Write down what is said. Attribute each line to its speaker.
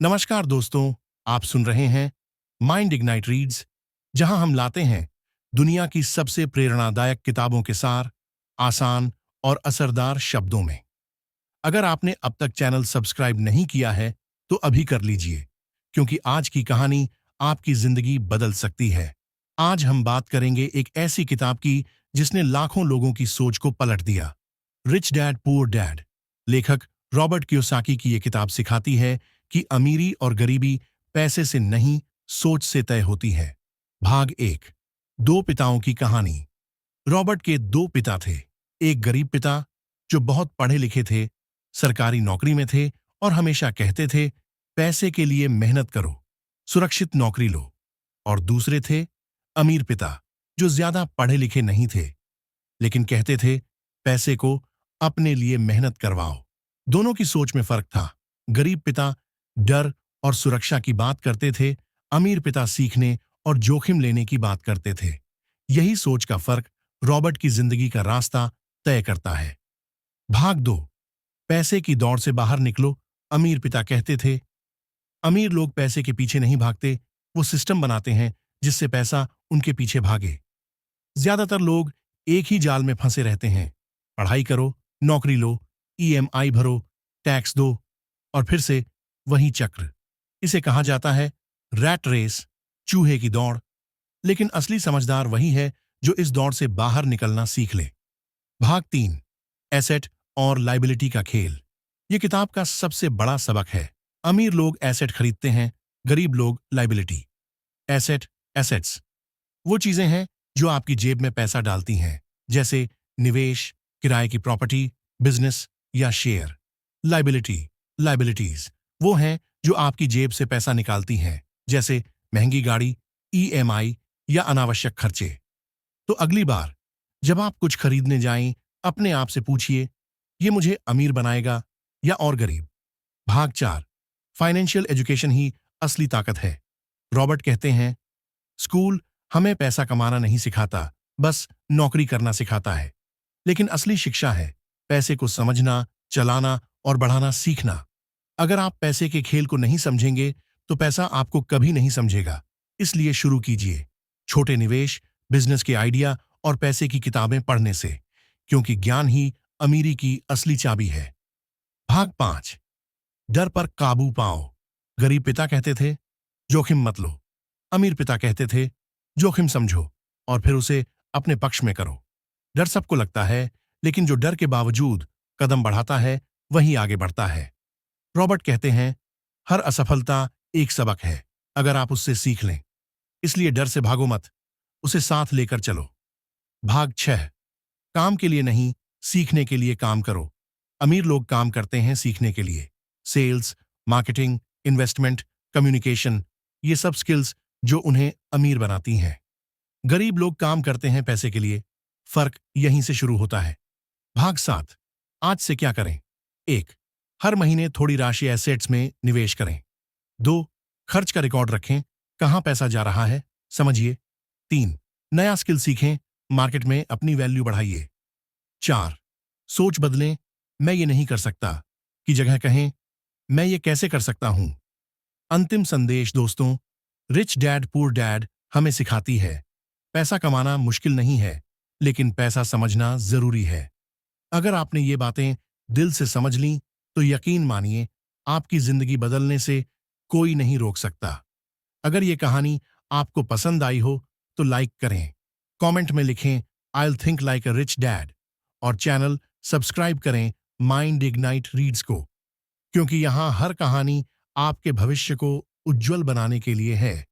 Speaker 1: नमस्कार दोस्तों, आप सुन रहे हैं माइंड इग्नाइट रीड्स, जहां हम लाते हैं दुनिया की सबसे प्रेरणादायक किताबों के सार आसान और असरदार शब्दों में। अगर आपने अब तक चैनल सब्सक्राइब नहीं किया है तो अभी कर लीजिए, क्योंकि आज की कहानी आपकी जिंदगी बदल सकती है। आज हम बात करेंगे एक ऐसी किताब की जिसने लाखों लोगों की सोच को पलट दिया। Rich dad poor dad. लेखक रॉबर्ट कियोसाकी की यह किताब सिखाती है कि अमीरी और गरीबी पैसे से नहीं, सोच से तय होती है। भाग 1। दो पिताओं की कहानी। रॉबर्ट के दो पिता थे। एक गरीब पिता जो बहुत पढ़े लिखे थे, सरकारी नौकरी में थे और हमेशा कहते थे, पैसे के लिए मेहनत करो, सुरक्षित नौकरी लो। और दूसरे थे अमीर पिता जो ज्यादा पढ़े लिखे नहीं थे, लेकिन कहते थे, पैसे को अपने लिए मेहनत करवाओ। दोनों की सोच में फर्क था। गरीब पिता डर और सुरक्षा की बात करते थे, अमीर पिता सीखने और जोखिम लेने की बात करते थे। यही सोच का फर्क रॉबर्ट की जिंदगी का रास्ता तय करता है। भाग 2। पैसे की दौड़ से बाहर निकलो। अमीर पिता कहते थे, अमीर लोग पैसे के पीछे नहीं भागते, वो सिस्टम बनाते हैं जिससे पैसा उनके पीछे भागे। ज्यादातर लोग एक ही जाल में फंसे रहते हैं। पढ़ाई करो, नौकरी लो, ईएमआई भरो, टैक्स दो और फिर से वही चक्र। इसे कहा जाता है रैट रेस, चूहे की दौड़। लेकिन असली समझदार वही है जो इस दौड़ से बाहर निकलना सीख ले। भाग 3। एसेट और लाइबिलिटी का खेल। यह किताब का सबसे बड़ा सबक है। अमीर लोग एसेट खरीदते हैं, गरीब लोग लाइबिलिटी। एसेट, एसेट्स वो चीजें हैं जो आपकी जेब में पैसा डालती हैं, जैसे निवेश, किराए की प्रॉपर्टी, बिजनेस या शेयर। लाइबिलिटी, लाइबिलिटीज वो हैं जो आपकी जेब से पैसा निकालती हैं, जैसे महंगी गाड़ी, ईएमआई या अनावश्यक खर्चे। तो अगली बार जब आप कुछ खरीदने जाएं, अपने आप से पूछिए, ये मुझे अमीर बनाएगा या और गरीब। भाग 4। फाइनेंशियल एजुकेशन ही असली ताकत है। रॉबर्ट कहते हैं, स्कूल हमें पैसा कमाना नहीं सिखाता, बस नौकरी करना सिखाता है। लेकिन असली शिक्षा है पैसे को समझना, चलाना और बढ़ाना सीखना। अगर आप पैसे के खेल को नहीं समझेंगे तो पैसा आपको कभी नहीं समझेगा। इसलिए शुरू कीजिए छोटे निवेश, बिजनेस के आइडिया और पैसे की किताबें पढ़ने से, क्योंकि ज्ञान ही अमीरी की असली चाबी है। भाग 5। डर पर काबू पाओ। गरीब पिता कहते थे, जोखिम मत लो। अमीर पिता कहते थे, जोखिम समझो और फिर उसे अपने पक्ष में करो। डर सबको लगता है, लेकिन जो डर के बावजूद कदम बढ़ाता है वही आगे बढ़ता है। रॉबर्ट कहते हैं, हर असफलता एक सबक है, अगर आप उससे सीख लें। इसलिए डर से भागो मत, उसे साथ लेकर चलो। भाग 6। काम के लिए नहीं, सीखने के लिए काम करो। अमीर लोग काम करते हैं सीखने के लिए। सेल्स, मार्केटिंग, इन्वेस्टमेंट, कम्युनिकेशन, ये सब स्किल्स जो उन्हें अमीर बनाती हैं। गरीब लोग काम करते हैं पैसे के लिए। फर्क यहीं से शुरू होता है। भाग 7। आज से क्या करें। 1। हर महीने थोड़ी राशि एसेट्स में निवेश करें। 2। खर्च का रिकॉर्ड रखें, कहां पैसा जा रहा है समझिए। 3। नया स्किल सीखें, मार्केट में अपनी वैल्यू बढ़ाइए। 4। सोच बदलें, मैं ये नहीं कर सकता की जगह कहें, मैं ये कैसे कर सकता हूं। अंतिम संदेश दोस्तों, रिच डैड पुअर डैड हमें सिखाती है, पैसा कमाना मुश्किल नहीं है, लेकिन पैसा समझना जरूरी है। अगर आपने ये बातें दिल से समझ लीं, तो यकीन मानिए आपकी जिंदगी बदलने से कोई नहीं रोक सकता। अगर ये कहानी आपको पसंद आई हो तो लाइक करें, कमेंट में लिखें, I will think like a rich dad, और चैनल सब्सक्राइब करें माइंड इग्नाइट रीड्स को, क्योंकि यहां हर कहानी आपके भविष्य को उज्जवल बनाने के लिए है।